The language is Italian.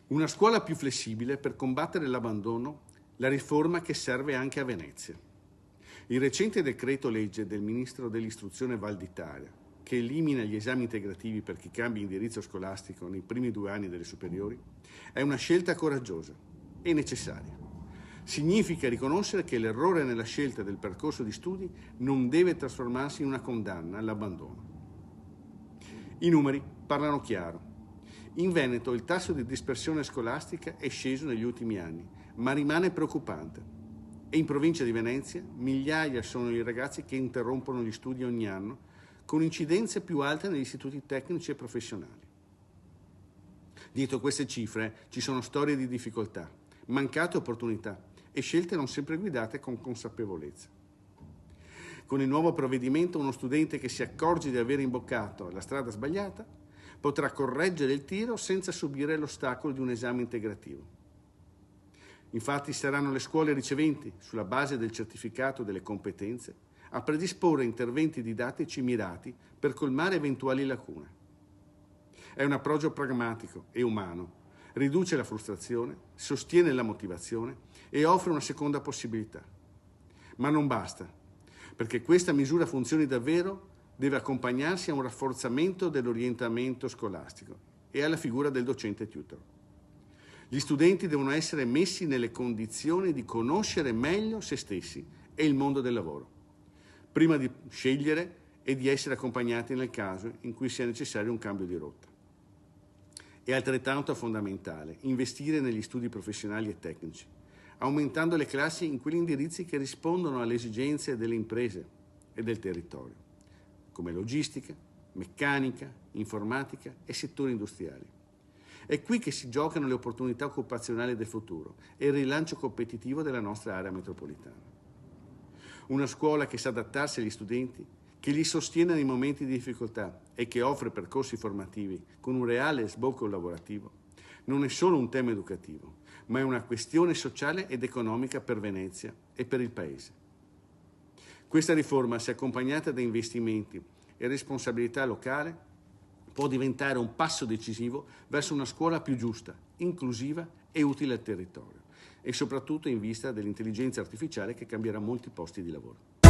Una scuola più flessibile per combattere l'abbandono, la riforma che serve anche a Venezia. Il recente decreto legge del Ministro dell'Istruzione Valditara, che elimina gli esami integrativi per chi cambia indirizzo scolastico nei primi 2 anni delle superiori, è una scelta coraggiosa e necessaria. Significa riconoscere che l'errore nella scelta del percorso di studi non deve trasformarsi in una condanna all'abbandono. I numeri parlano chiaro. In Veneto il tasso di dispersione scolastica è sceso negli ultimi anni, ma rimane preoccupante. E in provincia di Venezia migliaia sono i ragazzi che interrompono gli studi ogni anno, con incidenze più alte negli istituti tecnici e professionali. Dietro queste cifre ci sono storie di difficoltà, mancate opportunità e scelte non sempre guidate con consapevolezza. Con il nuovo provvedimento uno studente che si accorge di aver imboccato la strada sbagliata potrà correggere il tiro senza subire l'ostacolo di un esame integrativo. Infatti saranno le scuole riceventi, sulla base del certificato delle competenze, a predisporre interventi didattici mirati per colmare eventuali lacune. È un approccio pragmatico e umano, riduce la frustrazione, sostiene la motivazione e offre una seconda possibilità. Ma non basta, perché questa misura funzioni davvero deve accompagnarsi a un rafforzamento dell'orientamento scolastico e alla figura del docente tutor. Gli studenti devono essere messi nelle condizioni di conoscere meglio se stessi e il mondo del lavoro, prima di scegliere e di essere accompagnati nel caso in cui sia necessario un cambio di rotta. È altrettanto fondamentale investire negli studi professionali e tecnici, aumentando le classi in quegli indirizzi che rispondono alle esigenze delle imprese e del territorio, come logistica, meccanica, informatica e settori industriali. È qui che si giocano le opportunità occupazionali del futuro e il rilancio competitivo della nostra area metropolitana. Una scuola che sa adattarsi agli studenti, che li sostiene nei momenti di difficoltà e che offre percorsi formativi con un reale sbocco lavorativo, non è solo un tema educativo, ma è una questione sociale ed economica per Venezia e per il Paese. Questa riforma, se accompagnata da investimenti e responsabilità locale, può diventare un passo decisivo verso una scuola più giusta, inclusiva e utile al territorio, e soprattutto in vista dell'intelligenza artificiale che cambierà molti posti di lavoro.